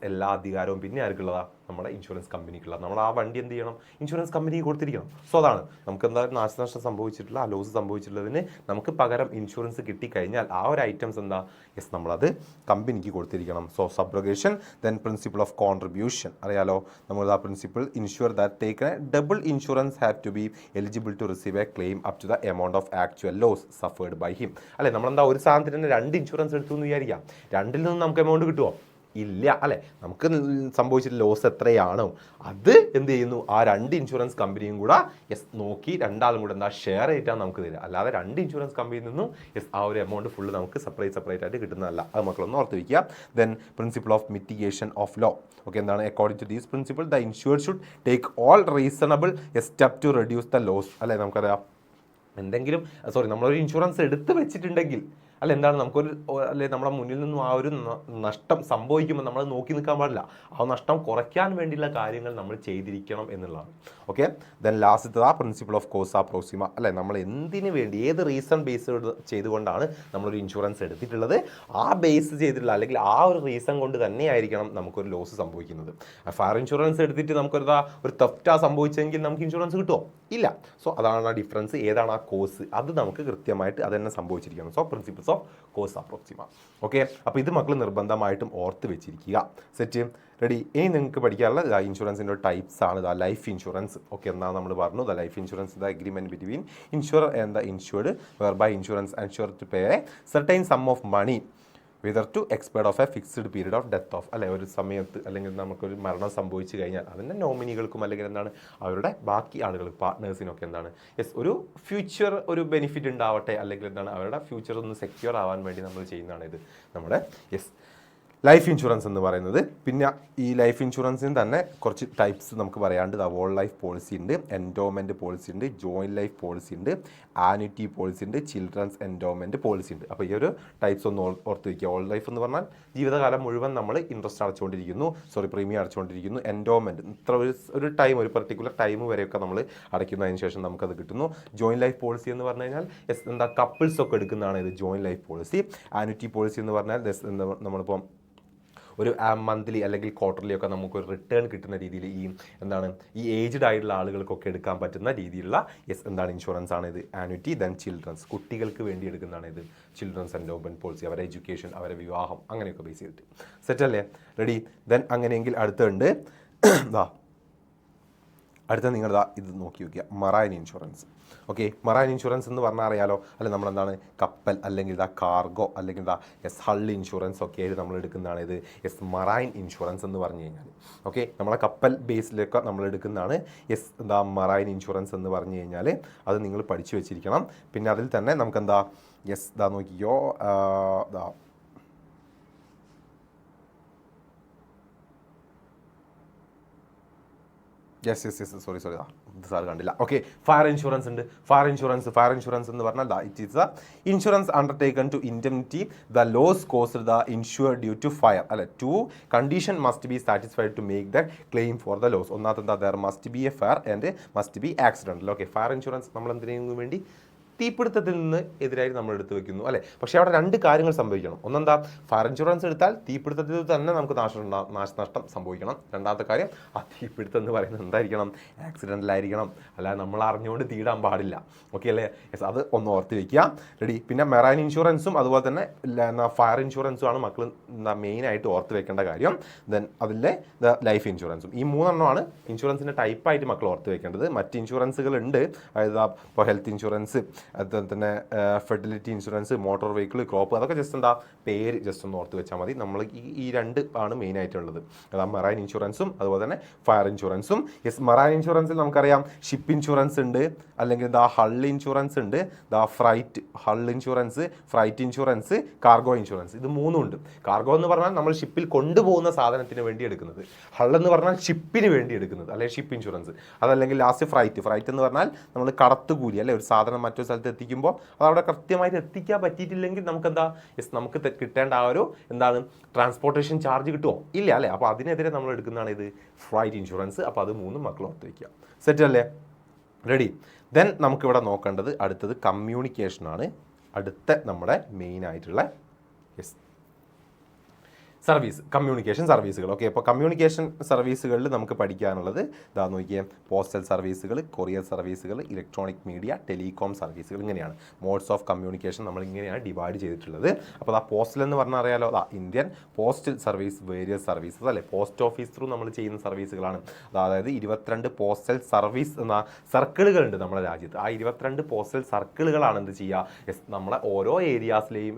എല്ലാ അധികാരവും പിന്നെ ആർക്കുള്ളതാ, നമ്മുടെ ഇൻഷുറൻസ് കമ്പനിക്കുള്ള. നമ്മൾ ആ വണ്ടി എന്ത് ചെയ്യണം, ഇൻഷുറൻസ് കമ്പനിക്ക് കൊടുത്തിരിക്കണം. സോ അതാണ് നമുക്ക് നാശനഷ്ടം സംഭവിച്ചിട്ടുള്ള, ആ ലോസ് സംഭവിച്ചിട്ടുള്ളതിന് നമുക്ക് പകരം ഇൻഷുറൻസ് കിട്ടിക്കഴിഞ്ഞാൽ ആ ഒരു ഐറ്റംസ് നമ്മളത് കമ്പനിക്ക് കൊടുത്തിരിക്കണം. So subrogation. Then principle of contribution അറിയാലോ, നമ്മൾ ആ principle insure that take double insurance have to be eligible to receive a claim up to the amount of actual loss suffered by him അല്ലെ. നമ്മളെന്താ ഒരു സാധനത്തിന് തന്നെ 2 ഇൻഷുറൻസ് എടുത്തു എന്ന് വിചാരിക്കാം, രണ്ടിൽ നിന്ന് നമുക്ക് എമൗണ്ട് കിട്ടുമോ, ഇല്ല അല്ലെ. നമുക്ക് സംഭവിച്ചിട്ട് ലോസ് എത്രയാണോ അത് എന്ത് ചെയ്യുന്നു, ആ 2 ഇൻഷുറൻസ് കമ്പനിയും കൂടെ നോക്കി രണ്ടാളും കൂടെ ഷെയർ ആയിട്ടാണ് നമുക്ക് തരിക. അല്ലാതെ 2 ഇൻഷുറൻസ് കമ്പനിയിൽ നിന്നും ആ ഒരു എമൗണ്ട് ഫുള്ള് നമുക്ക് സെപ്പറേറ്റ് ആയിട്ട് കിട്ടുന്നതല്ല. അത് മക്കളൊന്ന് ഓർത്ത് വയ്ക്കുക. Then principle of mitigation of loss. Okay, എന്താണ് according to these principle the insured should take all reasonable step to reduce the loss അല്ലെ. നമുക്കറിയാം നമ്മളൊരു ഇൻഷുറൻസ് എടുത്ത് വെച്ചിട്ടുണ്ടെങ്കിൽ അല്ല എന്താണ് നമ്മുടെ മുന്നിൽ നിന്നും ആ ഒരു നഷ്ടം സംഭവിക്കുമ്പോൾ നമ്മൾ നോക്കി നിൽക്കാൻ പാടില്ല. ആ നഷ്ടം കുറയ്ക്കാൻ വേണ്ടിയുള്ള കാര്യങ്ങൾ നമ്മൾ ചെയ്തിരിക്കണം എന്നുള്ളതാണ്. Okay, then last principle of causa proxima അല്ലെ. നമ്മൾ എന്തിനു വേണ്ടി ഏത് റീസൺ ബേസ് ചെയ്തുകൊണ്ടാണ് നമ്മളൊരു ഇൻഷുറൻസ് എടുത്തിട്ടുള്ളത്, ആ ബേസ് ചെയ്തിട്ടുള്ള അല്ലെങ്കിൽ ആ ഒരു റീസൺ കൊണ്ട് തന്നെയായിരിക്കണം നമുക്കൊരു ലോസ് സംഭവിക്കുന്നത്. ഫയർ ഇൻഷുറൻസ് എടുത്തിട്ട് നമുക്കൊരു തെഫ്റ്റാ സംഭവിച്ചെങ്കിൽ നമുക്ക് ഇൻഷുറൻസ് കിട്ടുമോ, ഇല്ല. സോ അതാണ് ആ ഡിഫറൻസ്. ഏതാണ് ആ കോഴ്സ്, അത് നമുക്ക് കൃത്യമായിട്ട് അത് തന്നെ സംഭവിച്ചിരിക്കണം. So principles of causa proxima. Okay, അപ്പോൾ ഇത് മക്കൾ നിർബന്ധമായിട്ടും ഓർത്ത് വെച്ചിരിക്കുക. Set, ready. ഇനി നിങ്ങൾക്ക് പഠിക്കാനുള്ള ഇൻഷുറൻസിൻ്റെ ടൈപ്സ് ആണ്. Life insurance. ഓക്കെ, എന്നാൽ നമ്മൾ പറഞ്ഞു life insurance agreement between insurer and the insured where by insurance ensure to pay a certain sum of money whether to expired of a fixed period of death of, അല്ലെ ഒരു സമയത്ത് അല്ലെങ്കിൽ നമുക്കൊരു മരണം സംഭവിച്ചു കഴിഞ്ഞാൽ അതിൻ്റെ നോമിനികൾക്കും അല്ലെങ്കിൽ എന്താണ് അവരുടെ ബാക്കി ആളുകൾ പാർട്ട്നേഴ്സിനൊക്കെ എന്താണ് ഒരു ഫ്യൂച്ചർ ഒരു ബെനിഫിറ്റ് ഉണ്ടാവട്ടെ, അല്ലെങ്കിൽ എന്താണ് അവരുടെ ഫ്യൂച്ചർ ഒന്ന് സെക്യൂർ ആവാൻ വേണ്ടി നമ്മൾ ചെയ്യുന്നതാണ് ഇത് നമ്മുടെ ലൈഫ് ഇൻഷുറൻസ് എന്ന് പറയുന്നത്. പിന്നെ ഈ ലൈഫ് ഇൻഷുറൻസിന് തന്നെ കുറച്ച് ടൈപ്സ് നമുക്ക് പറയാണ്ട്. വോൾ ലൈഫ് പോളിസി ഉണ്ട്, എൻഡോമെൻറ്റ് പോളിസി ഉണ്ട്, ജോയിൻറ്റ് ലൈഫ് പോളിസി ഉണ്ട്, ആനുറ്റി പോളിസി ഉണ്ട്, ചിൽഡ്രൻസ് എൻഡോമെൻറ്റ് പോളിസി ഉണ്ട്. അപ്പോൾ ഈ ഒരു ടൈപ്സ് ഒന്ന് ഓർത്ത് വയ്ക്കുക. വോൾ ലൈഫ് എന്ന് പറഞ്ഞാൽ ജീവിതകാലം മുഴുവൻ നമ്മൾ ഇൻട്രസ്റ്റ് അടച്ചുകൊണ്ടിരിക്കുന്നു, പ്രീമിയം അടച്ചുകൊണ്ടിരിക്കുന്നു. എൻഡോമെൻറ്റ് ഇത്ര ഒരു ടൈം, ഒരു പെർട്ടിക്കുലർ ടൈം വരെയൊക്കെ നമ്മൾ അടയ്ക്കുന്നതിന് ശേഷം നമുക്കത് കിട്ടുന്നു. ജോയിൻറ്റ് ലൈഫ് പോളിസി എന്ന് പറഞ്ഞു കഴിഞ്ഞാൽ എന്താ കപ്പിൾസ് ഒക്കെ എടുക്കുന്നതാണ് ഇത് joint life policy. Annuity policy എന്ന് പറഞ്ഞാൽ നമ്മളിപ്പോൾ ഒരു മന്ത്ലി അല്ലെങ്കിൽ ക്വാർട്ടർലി ഒക്കെ നമുക്കൊരു റിട്ടേൺ കിട്ടുന്ന രീതിയിൽ ഈ ഏജ്ഡ് ആയിട്ടുള്ള ആളുകൾക്കൊക്കെ എടുക്കാൻ പറ്റുന്ന രീതിയിലുള്ള എന്താണ് ഇൻഷുറൻസ് ആണ് ഇത് ആനുറ്റി. ദെൻ ചിൽഡ്രൻസ്, കുട്ടികൾക്ക് വേണ്ടി എടുക്കുന്നതാണ് ഇത് ചിൽഡ്രൻസ് എൻഡോമെൻറ്റ് പോളിസി. അവരെ എഡ്യൂക്കേഷൻ, അവരെ വിവാഹം, അങ്ങനെയൊക്കെ ബേസ് ചെയ്തിട്ട്. സെറ്റല്ലേ, റെഡി. ദെൻ അങ്ങനെയെങ്കിൽ അടുത്തുണ്ട് അടുത്ത നിങ്ങളുടെ ഇത് നോക്കി വയ്ക്കുക, marine insurance. Okay, marine insurance എന്ന് പറഞ്ഞാൽ അറിയാലോ അല്ലെ, നമ്മളെന്താണ് കപ്പൽ അല്ലെങ്കിൽ കാർഗോ അല്ലെങ്കിൽ ഹൾ ഇൻഷുറൻസ് ഒക്കെ ആയിട്ട് നമ്മൾ എടുക്കുന്നതാണ് ഇത് മറൈൻ ഇൻഷുറൻസ് എന്ന് പറഞ്ഞു കഴിഞ്ഞാൽ. ഓക്കെ, നമ്മളെ കപ്പൽ ബേസിലൊക്കെ നമ്മൾ എടുക്കുന്നതാണ് മറൈൻ ഇൻഷുറൻസ് എന്ന് പറഞ്ഞു കഴിഞ്ഞാൽ. അത് നിങ്ങൾ പഠിച്ചു വെച്ചിരിക്കണം. പിന്നെ അതിൽ തന്നെ നമുക്കെന്താ നോക്കിയോ സോറി സാർ കണ്ടില്ല. ഓക്കെ, ഫയർ ഇൻഷുറൻസ് ഉണ്ട്. ഫയർ ഇൻഷുറൻസ് എന്ന് പറഞ്ഞാൽ it is the insurance undertaken to indemnity the loss caused the insure due to fire. അല്ലെ, two condition must be satisfied to make the claim for the loss. ഒന്നാമത്തെ there must be a fire and must be accidental. Okay, fire insurance നമ്മൾ എന്തിനു വേണ്ടി തീപിടുത്തത്തിൽ നിന്ന് എതിരായി നമ്മൾ എടുത്തു വെക്കുന്നു അല്ലേ. പക്ഷേ അവിടെ രണ്ട് കാര്യങ്ങൾ സംഭവിക്കണം. ഒന്നെന്താ, ഫയർ ഇൻഷുറൻസ് എടുത്താൽ തീപിടുത്തത്തിൽ തന്നെ നമുക്ക് നാശനഷ്ടം സംഭവിക്കണം. രണ്ടാമത്തെ കാര്യം, ആ തീപിടുത്തം എന്ന് പറയുന്നത് എന്തായിരിക്കണം, ആക്സിഡൻ്റിലായിരിക്കണം, അല്ലാതെ നമ്മൾ അറിഞ്ഞുകൊണ്ട് തീടാൻ പാടില്ല. ഓക്കെ അല്ലേ, അത് ഒന്ന് ഓർത്ത് വയ്ക്കുക. റെഡി. പിന്നെ മെറൈൻ ഇൻഷുറൻസും അതുപോലെ തന്നെ ഫയർ ഇൻഷുറൻസും ആണ് മക്കൾ മെയിനായിട്ട് ഓർത്ത് വെക്കേണ്ട കാര്യം. ദെൻ അതിലെ ലൈഫ് ഇൻഷുറൻസും. ഈ മൂന്നെണ്ണമാണ് ഇൻഷുറൻസിൻ്റെ ടൈപ്പായിട്ട് മക്കൾ ഓർത്ത് വെക്കേണ്ടത്. മറ്റ് ഇൻഷുറൻസുകളുണ്ട്, അതായത് ഇപ്പോൾ ഹെൽത്ത് ഇൻഷുറൻസ്, അതുപോലെ തന്നെ fertility insurance, motor vehicle, crop, അതൊക്കെ ജസ്റ്റ് പേര് ജസ്റ്റ് ഒന്ന് ഓർത്ത് വെച്ചാൽ മതി. നമ്മൾ ഈ രണ്ട് ആണ് മെയിനായിട്ടുള്ളത്. അതാ മറൈൻ ഇൻഷുറൻസും അതുപോലെ തന്നെ ഫയർ ഇൻഷുറൻസും. മറൈൻ ഇൻഷുറൻസിൽ നമുക്കറിയാം ഷിപ്പ് ഇൻഷുറൻസ് ഉണ്ട്, അല്ലെങ്കിൽ ഹൾ ഇൻഷുറൻസ് ഉണ്ട്, hull insurance, freight insurance, cargo insurance. ഇത് മൂന്നും ഉണ്ട്. കാർഗോ എന്ന് പറഞ്ഞാൽ നമ്മൾ ഷിപ്പിൽ കൊണ്ടുപോകുന്ന സാധനത്തിന് വേണ്ടി എടുക്കുന്നത്. ഹൾ എന്ന് പറഞ്ഞാൽ ഷിപ്പിന് വേണ്ടി എടുക്കുന്നത്, അല്ലെങ്കിൽ ഷിപ്പ് ഇൻഷുറൻസ്. അതല്ലെങ്കിൽ ലാസ്റ്റ് ഫ്രൈറ്റ് എന്ന് പറഞ്ഞാൽ നമ്മൾ കടത്തുകൂലി, അല്ലെ, ഒരു സാധനം മറ്റൊരു സ്ഥലത്ത് എത്തിക്കുമ്പോൾ അതവിടെ കൃത്യമായിട്ട് എത്തിക്കാൻ പറ്റിയിട്ടില്ലെങ്കിൽ നമുക്ക് കിട്ടേണ്ട ആ ഒരു ട്രാൻസ്പോർട്ടേഷൻ ചാർജ് കിട്ടുമോ? ഇല്ല അല്ലേ. അപ്പോൾ അതിനെതിരെ നമ്മൾ എടുക്കുന്നതാണ് ഇത് ഫ്ലൈറ്റ് ഇൻഷുറൻസ്. അപ്പോൾ അത് മൂന്നും മക്കൾ ഓർത്ത് വയ്ക്കുക. സെറ്റ് അല്ലേ, റെഡി. ദെൻ നമുക്കിവിടെ നോക്കേണ്ടത് അടുത്തത് കമ്മ്യൂണിക്കേഷനാണ്. അടുത്ത നമ്മുടെ മെയിൻ ആയിട്ടുള്ള കമ്മ്യൂണിക്കേഷൻ സർവീസുകൾ. ഓക്കെ, അപ്പോൾ കമ്മ്യൂണിക്കേഷൻ സർവീസുകളിൽ നമുക്ക് പഠിക്കാനുള്ളത് നോക്കിയേ, പോസ്റ്റൽ സർവീസുകൾ, കൊറിയർ സർവീസുകൾ, ഇലക്ട്രോണിക് മീഡിയ, ടെലികോം സർവീസുകൾ. ഇങ്ങനെയാണ് മോഡ്സ് ഓഫ് കമ്മ്യൂണിക്കേഷൻ നമ്മൾ ഇങ്ങനെയാണ് ഡിവൈഡ് ചെയ്തിട്ടുള്ളത്. അപ്പോൾ പോസ്റ്റൽ എന്ന് പറഞ്ഞാൽ അറിയാലോ, Indian postal service, various services അല്ലെ, പോസ്റ്റ് ഓഫീസ് ത്രൂ നമ്മൾ ചെയ്യുന്ന സർവീസുകളാണ്. അതായത് 22 പോസ്റ്റൽ സർവീസ് എന്ന സർക്കിളുകളുണ്ട് നമ്മുടെ രാജ്യത്ത്. ആ 22 പോസ്റ്റൽ സർക്കിളുകളാണ് എന്ത് ചെയ്യുക, നമ്മളെ ഓരോ ഏരിയാസിലെയും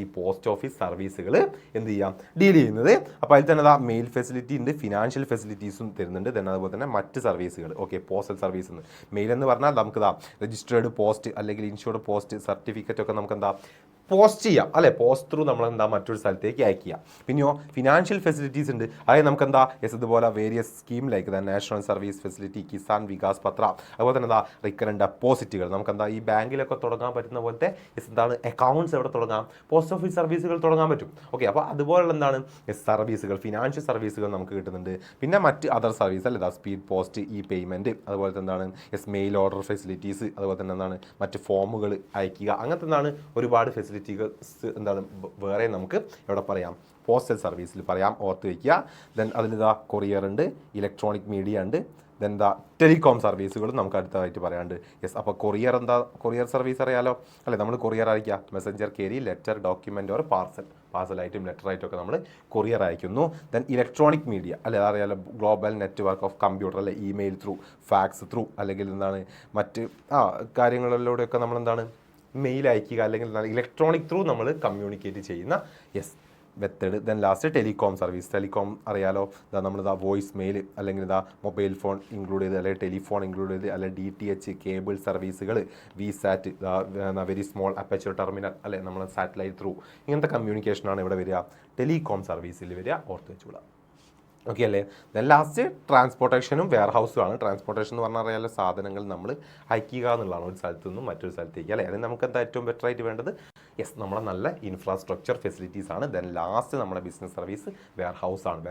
ഈ പോസ്റ്റ് ഓഫീസ് സർവീസുകൾ എന്ത് ചെയ്യാം, ഡീൽ ചെയ്യുന്നത്. അപ്പോൾ അതിൽ തന്നെ മെയിൽ ഫെസിലിറ്റി ഉണ്ട്, ഫിനാൻഷ്യൽ ഫെസിലിറ്റീസും തരുന്നുണ്ട്. തന്നെ അതുപോലെ തന്നെ മറ്റ് സർവീസുകൾ. ഓക്കെ, പോസ്റ്റൽ സർവീസ് മെയിൽ എന്ന് പറഞ്ഞാൽ നമുക്ക് രജിസ്റ്റേർഡ് പോസ്റ്റ് അല്ലെങ്കിൽ ഇൻഷുർഡ് പോസ്റ്റ് സർട്ടിഫിക്കറ്റ് ഒക്കെ നമുക്ക് പോസ്റ്റ് ചെയ്യാം അല്ലെ, പോസ്റ്റ് ത്രൂ നമ്മൾ മറ്റൊരു സ്ഥലത്തേക്ക് അയക്കുക. പിന്നെയോ ഫിനാൻഷ്യൽ ഫെസിലിറ്റീസ് ഉണ്ട്. അതായത് നമുക്ക് ഇതുപോലെ various scheme like national service facility, Kisan Vikas Patra, അതുപോലെ തന്നെ റിക്കറന്റ് ഡെപ്പോസിറ്റുകൾ. നമുക്ക് ഈ ബാങ്കിലൊക്കെ തുടങ്ങാൻ പറ്റുന്ന പോലത്തെ അക്കൗണ്ട്സ് എവിടെ തുടങ്ങാം, പോസ്റ്റ് ഓഫീസ് സർവീസുകൾ തുടങ്ങാൻ പറ്റും. ഓക്കെ, അപ്പോൾ അതുപോലുള്ള സർവീസുകൾ, ഫിനാൻഷ്യൽ സർവീസുകൾ നമുക്ക് കിട്ടുന്നുണ്ട്. പിന്നെ മറ്റ് അതർ സർവീസ് അല്ലേ, സ്പീഡ് പോസ്റ്റ്, ഇ പേയ്മെന്റ്, അതുപോലെ തന്നെ മെയിൽ ഓർഡർ ഫെസിലിറ്റീസ്, അതുപോലെ തന്നെ മറ്റ് ഫോമുകൾ അയക്കുക. അങ്ങനത്തെ ഒരുപാട് ഫെസിലിറ്റീസ് വേറെ നമുക്ക് എവിടെ പറയാം, പോസ്റ്റൽ സർവീസിൽ പറയാം. ഓർത്ത് വയ്ക്കുക. ദെൻ അതിൽ കൊറിയർ ഉണ്ട്, ഇലക്ട്രോണിക് മീഡിയ ഉണ്ട്, ദെൻ ദ ടെലികോം സർവീസുകളും നമുക്ക് അടുത്തതായിട്ട് പറയാണ്ട്. യെസ്, അപ്പോൾ കൊറിയർ എന്താ, കൊറിയർ സർവീസ് അറിയാലോ അല്ലേ, നമ്മൾ കൊറിയർ അയക്കുക, messenger carry, letter, document or പാർസലായിട്ടും ലെറ്ററായിട്ടും ഒക്കെ നമ്മൾ കൊറിയർ അയക്കുന്നു. ദെൻ ഇലക്ട്രോണിക് മീഡിയ അല്ലെ, അറിയാലോ ഗ്ലോബൽ നെറ്റ്വർക്ക് ഓഫ് കമ്പ്യൂട്ടർ അല്ലെ, ഇമെയിൽ ത്രൂ, ഫാക്സ് ത്രൂ, അല്ലെങ്കിൽ എന്താണ് മറ്റ് കാര്യങ്ങളിലൂടെയൊക്കെ നമ്മളെന്താണ് മെയിൽ അയക്കുക, അല്ലെങ്കിൽ ഇലക്ട്രോണിക് ത്രൂ നമ്മൾ കമ്മ്യൂണിക്കേറ്റ് ചെയ്യുന്ന yes method. Then last telecom service. Telecom അറിയാലോ, നമ്മളിതാ വോയിസ് മെയിൽ, അല്ലെങ്കിൽ ഇതാ മൊബൈൽ ഫോൺ ഇൻക്ലൂഡ് ചെയ്ത്, അല്ലെങ്കിൽ ടെലിഫോൺ ഇൻക്ലൂഡ് ചെയ്ത്, അല്ലെങ്കിൽ DTH കേബിൾ സർവീസുകൾ, VSAT, very small aperture terminal അല്ലെ, നമ്മൾ സാറ്റലൈറ്റ് ത്രൂ, ഇങ്ങനത്തെ കമ്മ്യൂണിക്കേഷനാണ് ഇവിടെ വരിക, ടെലികോം സർവീസിൽ വരിക. ഓർത്ത് വെച്ചുകൂടാ. ഓക്കെ അല്ലേ. ദെൻ ലാസ്റ്റ് ട്രാൻസ്പോർട്ടേഷനും വെയർ ഹൗസും ആണ്. ട്രാൻസ്പോർട്ടേഷൻ എന്ന് പറഞ്ഞാൽ അറിയാലോ, സാധനങ്ങൾ നമ്മൾ അയക്കുക എന്നുള്ളതാണ് ഒരു സ്ഥലത്ത് നിന്നും മറ്റൊരു സ്ഥലത്തേക്ക് അല്ലേ. അതിന് നമുക്ക് എന്താ ഏറ്റവും ബെറ്റർ ആയിട്ട് വേണ്ടത്, യെസ്, നമ്മുടെ നല്ല ഇൻഫ്രാസ്ട്രക്ചർ ഫെസിലിറ്റീസ് ആണ്. ദെൻ ലാസ്റ്റ് നമ്മുടെ ബിസിനസ് സർവീസ് വെയർ ഹൗസ് ആണ്.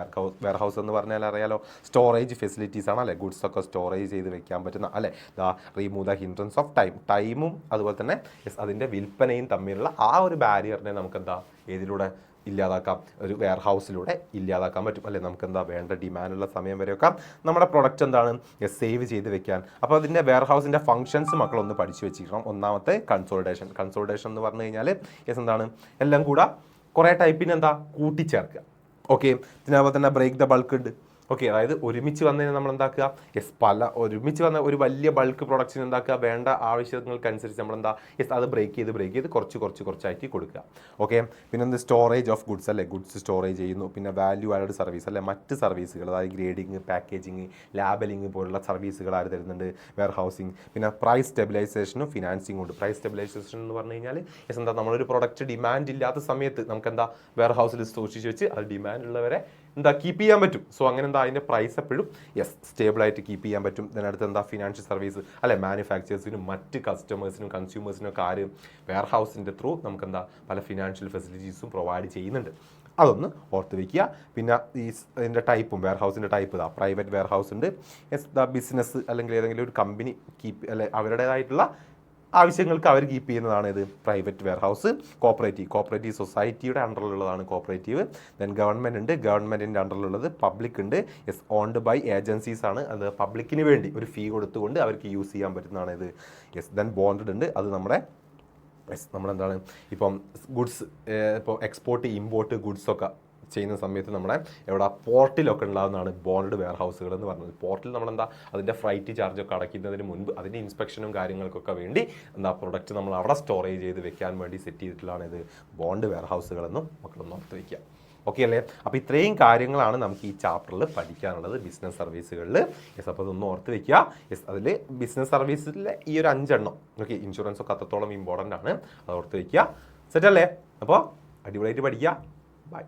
വെയർ ഹൗസ് എന്ന് പറഞ്ഞാൽ അറിയാലോ, സ്റ്റോറേജ് ഫെസിലിറ്റീസ് ആണ് അല്ലേ, ഗുഡ്സ് ഒക്കെ സ്റ്റോറേജ് ചെയ്ത് വെക്കാൻ പറ്റുന്ന അല്ലേ. റിമൂവ് ദ ഹിൻഡ്രൻസ് ഓഫ് ടൈമും അതുപോലെ തന്നെ യെസ് അതിൻ്റെ വിൽപ്പനയും തമ്മിലുള്ള ആ ഒരു ബാരിയറിനെ നമുക്ക് എന്താ ഏതിലൂടെ ഇല്ലാതാക്കാം, ഒരു വെയർ ഹൗസിലൂടെ ഇല്ലാതാക്കാൻ പറ്റും അല്ലേ. നമുക്ക് എന്താ വേണ്ട ഡിമാൻഡുള്ള സമയം വരെയൊക്കെ നമ്മുടെ പ്രൊഡക്റ്റ് എന്താണ് സേവ് ചെയ്ത് വെക്കാൻ. അപ്പോൾ അതിൻ്റെ വെയർ ഹൗസിൻ്റെ ഫംഗ്ഷൻസ് മക്കളൊന്ന് പഠിച്ചു വെച്ചിരിക്കണം. ഒന്നാമത്തെ കൺസോൾട്ടേഷൻ എന്ന് പറഞ്ഞു കഴിഞ്ഞാൽ യെസ് എന്താണ് എല്ലാം കൂടെ കുറേ ടൈപ്പിന് എന്താ കൂട്ടിച്ചേർക്കുക. ഓക്കെ, അതുപോലെ തന്നെ ബ്രേക്ക് ദ ബൾക്ക് ഉണ്ട്. ഓക്കെ, അതായത് ഒരുമിച്ച് വന്നതിന് നമ്മൾ എന്താക്കുക, യെസ് ഒരുമിച്ച് വന്ന ഒരു വലിയ ബൾക്ക് പ്രൊഡക്ട്സിന് എന്താക്കുക, വേണ്ട ആവശ്യങ്ങൾക്കനുസരിച്ച് നമ്മളെന്താ യെസ് അത് ബ്രേക്ക് ചെയ്ത് കുറച്ചായിട്ട് കൊടുക്കുക. ഓക്കെ, പിന്നെ എന്ത് സ്റ്റോറേജ് ഓഫ് ഗുഡ്സ് അല്ലേ, ഗുഡ്സ് സ്റ്റോറേജ് ചെയ്യുന്നു. പിന്നെ വാല്യൂ ആഡഡ് സർവീസ് അല്ലെ, മറ്റ് സർവീസുകൾ, അതായത് ഗ്രേഡിങ്, പാക്കേജിങ്, ലാബലിങ് പോലുള്ള സർവീസുകൾ ആര് തരുന്നുണ്ട്, വെയർ ഹൗസിങ്. പിന്നെ പ്രൈസ് സ്റ്റെബിലൈസേഷനും ഫിനാൻസിങ്ങും ഉണ്ട്. പ്രൈസ് സ്റ്റെബിലൈസേഷൻ എന്ന് പറഞ്ഞു കഴിഞ്ഞാൽ യെസ് എന്താ, നമ്മളൊരു പ്രൊഡക്റ്റ് ഡിമാൻഡ് ഇല്ലാത്ത സമയത്ത് നമുക്ക് എന്താ വെയർ ഹൗസിൽ സൂക്ഷിച്ച് വെച്ച് അത് ഡിമാൻഡ് ഉള്ളവരെ എന്താ കീപ്പ് ചെയ്യാൻ പറ്റും. സോ അങ്ങനെ എന്താ അതിൻ്റെ പ്രൈസ് എപ്പോഴും യെസ് സ്റ്റേബിളായിട്ട് കീപ്പ് ചെയ്യാൻ പറ്റും. ഇതിനടുത്ത് എന്താ ഫിനാൻഷ്യൽ സർവീസ് അല്ലെ, മാനുഫാക്ചേഴ്സിനും മറ്റ് കസ്റ്റമേഴ്സിനും കൺസ്യൂമേഴ്സിനും ഒക്കെ ആര് വെയർ ഹൗസിൻ്റെ ത്രൂ നമുക്ക് എന്താ പല ഫിനാൻഷ്യൽ ഫെസിലിറ്റീസും പ്രൊവൈഡ് ചെയ്യുന്നുണ്ട്. അതൊന്ന് ഓർത്ത് വയ്ക്കുക. പിന്നെ ഈ ഇതിൻ്റെ ടൈപ്പും വെയർ ഹൗസിൻ്റെ ടൈപ്പ് പ്രൈവറ്റ് വെയർ ഹൗസ് ഉണ്ട്, യെസ് ബിസിനസ് അല്ലെങ്കിൽ ഏതെങ്കിലും ഒരു കമ്പനി കീപ്പ് അല്ലെ അവരുടേതായിട്ടുള്ള ആവശ്യങ്ങൾക്ക് അവർ കീപ്പ് ചെയ്യുന്നതാണ് ഇത് പ്രൈവറ്റ് വെയർ ഹൗസ്. കോപ്പറേറ്റീവ് സൊസൈറ്റിയുടെ അണ്ടറിലുള്ളതാണ് കോപ്പറേറ്റീവ്. ദെൻ ഗവൺമെൻറ് ഉണ്ട്, ഗവൺമെൻറ്റിൻ്റെ അണ്ടറിലുള്ളത് പബ്ലിക് ഉണ്ട്. യെസ് ഓൺഡ് ബൈ ഏജൻസീസ് ആണ്, അത് പബ്ലിക്കിന് വേണ്ടി ഒരു ഫീ കൊടുത്തുകൊണ്ട് അവർക്ക് യൂസ് ചെയ്യാൻ പറ്റുന്നതാണ് ഇത്. യെസ് ദെൻ ബോണ്ടഡ് ഉണ്ട്, അത് നമ്മളെന്താണ് ഇപ്പം ഗുഡ്സ് ഇപ്പോൾ എക്സ്പോർട്ട് ഇമ്പോർട്ട് ഗുഡ്സൊക്കെ ചെയ്യുന്ന സമയത്ത് നമ്മുടെ പോർട്ടിലൊക്കെ ഉണ്ടാകുന്നതാണ് ബോണ്ടഡ് വെയർ ഹൗസുകൾ എന്ന് പറയുന്നത്. പോർട്ടിൽ നമ്മളെന്താ അതിൻ്റെ ഫ്രൈറ്റ് ചാർജൊക്കെ അടയ്ക്കുന്നതിന് മുൻപ് അതിൻ്റെ ഇൻസ്പെക്ഷനും കാര്യങ്ങൾക്കൊക്കെ വേണ്ടി എന്താ പ്രൊഡക്റ്റ് നമ്മൾ അവിടെ സ്റ്റോറേജ് ചെയ്ത് വെക്കാൻ വേണ്ടി സെറ്റ് ചെയ്തിട്ടുള്ളതാണ് ഇത് ബോണ്ട് വെയർ ഹൗസുകളെന്നും മക്കളൊന്ന് ഓർത്ത് വയ്ക്കുക. ഓക്കെ അല്ലേ. അപ്പോൾ ഇത്രയും കാര്യങ്ങളാണ് നമുക്ക് ഈ ചാപ്റ്ററിൽ പഠിക്കാനുള്ളത് ബിസിനസ് സർവീസുകളിൽ. യെസ് അപ്പോൾ അതൊന്ന് ഓർത്ത് വയ്ക്കുക. യെസ് അതിൽ ബിസിനസ് സർവീസിലെ ഈ ഒരു 5 എണ്ണം ഓക്കെ, ഇൻഷുറൻസ് ഒക്കെ അത്രത്തോളം ഇമ്പോർട്ടൻ്റ് ആണ്, അത് ഓർത്ത് വയ്ക്കുക. സെറ്റ് അല്ലേ. അപ്പോൾ അടിപൊളിയായിട്ട് പഠിക്കുക. ബൈ.